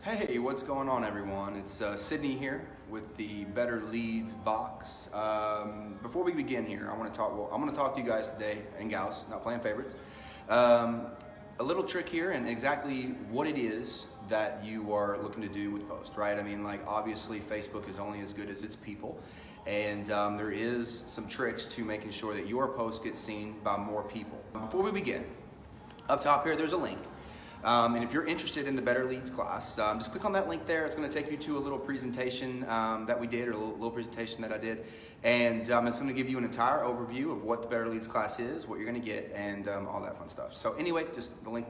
Hey, what's going on, everyone? It's Sydney here with the Better Leads box. Before we begin here, I'm going to talk to you guys today, and gals, not playing favorites. A little trick here and exactly what it is that you are looking to do with post, right? I mean, like, obviously Facebook is only as good as its people, and there is some tricks to making sure that your post gets seen by more people. Before we begin, up top here, there's a link. And if you're interested in the Better Leads class, just click on that link there. It's going to take you to a little presentation that we did, or a little presentation that I did. And it's going to give you an entire overview of what the Better Leads class is, what you're going to get, and all that fun stuff. So anyway, just the link,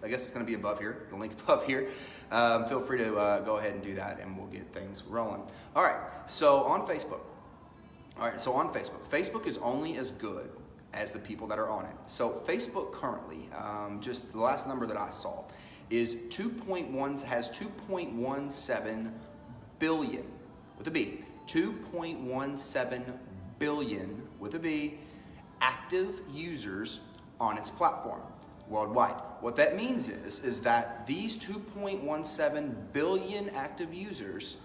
I guess it's going to be above here, the link above here. Feel free to go ahead and do that, and we'll get things rolling. All right, so on Facebook. Facebook is only as good as the people that are on it. So Facebook currently, just the last number that I saw, is 2.17 billion with a B, 2.17 billion with a B active users on its platform worldwide. What that means is that these 2.17 billion active users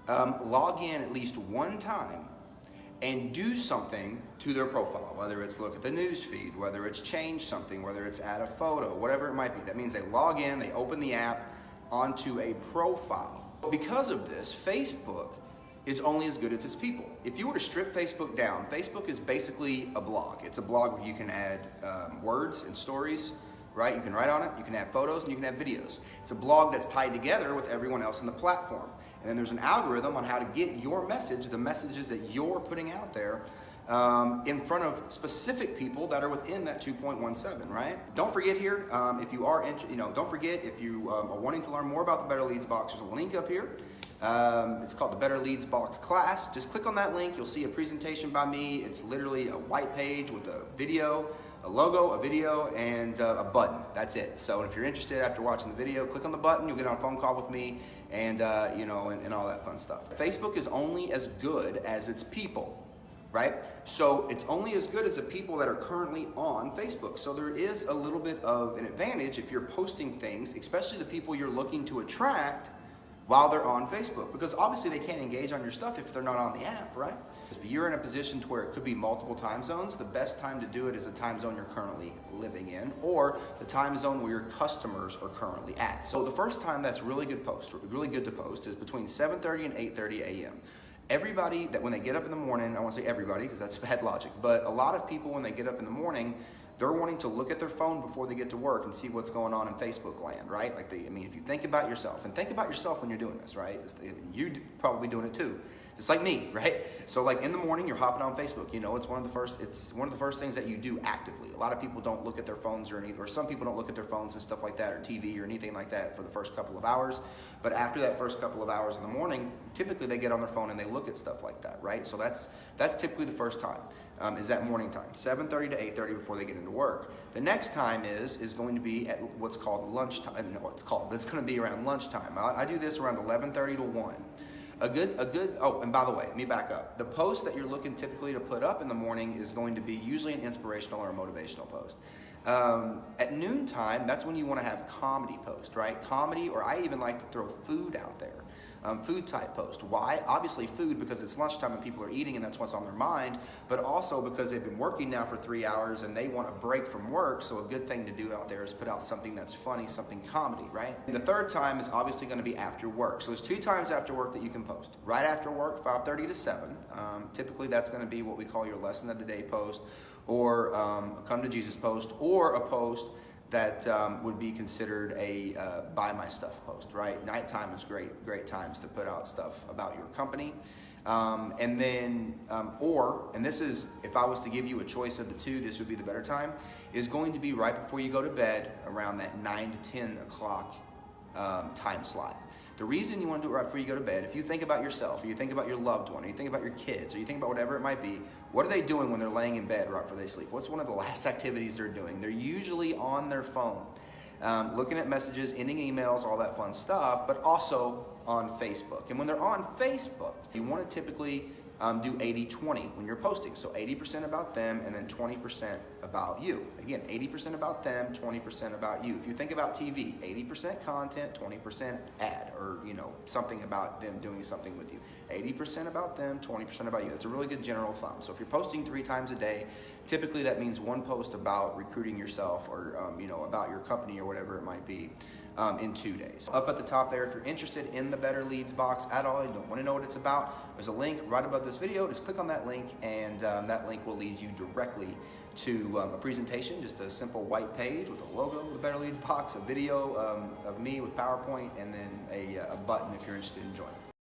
log in at least one time and do something to their profile, whether it's look at the news feed, whether it's change something, whether it's add a photo, whatever it might be. That means they log in, they open the app onto a profile. Because of this, Facebook is only as good as its people. If you were to strip Facebook down, Facebook is basically a blog. It's a blog where you can add words and stories, right? You can write on it, you can add photos, and you can add videos. It's a blog that's tied together with everyone else in the platform. And then there's an algorithm on how to get your message, the messages that you're putting out there, in front of specific people that are within that 2.17, right? Don't forget here, if you are, don't forget if you are wanting to learn more about the Better Leads box, there's a link up here. It's called the Better Leads box class. Just click on that link. You'll see a presentation by me. It's literally a white page with a video, a logo, a video, and a button. That's it. So if you're interested after watching the video, click on the button. You'll get on a phone call with me, and and all that fun stuff. Facebook is only as good as its people, right? So it's only as good as the people that are currently on Facebook. So there is a little bit of an advantage if you're posting things, especially the people you're looking to attract while they're on Facebook, because obviously they can't engage on your stuff if they're not on the app, right? If you're in a position to where it could be multiple time zones, the best time to do it is a time zone you're currently living in, or the time zone where your customers are currently at. So the first time that's really good to post is between 7:30 and 8:30 a.m. Everybody that when they get up in the morning, I want to say everybody because that's bad logic, but a lot of people when they get up in the morning, they're wanting to look at their phone before they get to work and see what's going on in Facebook land, right? Like, if you think about yourself, and think about yourself when you're doing this, right? You're probably doing it too, just like me, right? So like in the morning, you're hopping on Facebook. You know, it's one of the first things that you do actively. A lot of people don't look at their phones or some people don't look at their phones and stuff like that, or TV or anything like that for the first couple of hours. But after that first couple of hours in the morning, typically they get on their phone and they look at stuff like that, right? So that's typically the first time. Is that morning time, 7:30 to 8:30 before they get into work. The next time is going to be at what's called lunchtime. I don't know what it's called, but it's going to be around lunchtime. I do this around 11:30 to 1. Oh, and by the way, let me back up. The post that you're looking typically to put up in the morning is going to be usually an inspirational or a motivational post. At noontime, that's when you want to have comedy post, right? Comedy, or I even like to throw food out there. Food type post. Why? Obviously food, because it's lunchtime and people are eating and that's what's on their mind, but also because they've been working now for 3 hours and they want a break from work, so a good thing to do out there is put out something that's funny, something comedy, right? And the third time is obviously going to be after work. So there's 2 times after work that you can post. Right after work, 5:30 to 7. Typically that's going to be what we call your lesson of the day post, or come to Jesus post, or a post that would be considered a buy my stuff post, right? Nighttime is great times to put out stuff about your company. And this is, if I was to give you a choice of the two, this would be the better time, is going to be right before you go to bed, around that 9 to 10 o'clock time slot. The reason you want to do it right before you go to bed, if you think about yourself, or you think about your loved one, or you think about your kids, or you think about whatever it might be, what are they doing when they're laying in bed right before they sleep? What's one of the last activities they're doing? They're usually on their phone, looking at messages, ending emails, all that fun stuff, but also on Facebook. And when they're on Facebook, you want to typically do 80-20 when you're posting. So 80% about them and then 20% about you. Again, 80% about them, 20% about you. If you think about TV, 80% content, 20% ad, or something about them doing something with you. 80% about them, 20% about you. That's a really good general thumb. So if you're posting 3 times a day, typically that means 1 post about recruiting yourself or about your company or whatever it might be. In 2 days. Up at the top there, if you're interested in the Better Leads box at all, you don't want to know what it's about, there's a link right above this video. Just click on that link, and that link will lead you directly to a presentation, just a simple white page with a logo of the Better Leads box, a video of me with PowerPoint, and then a button if you're interested in joining.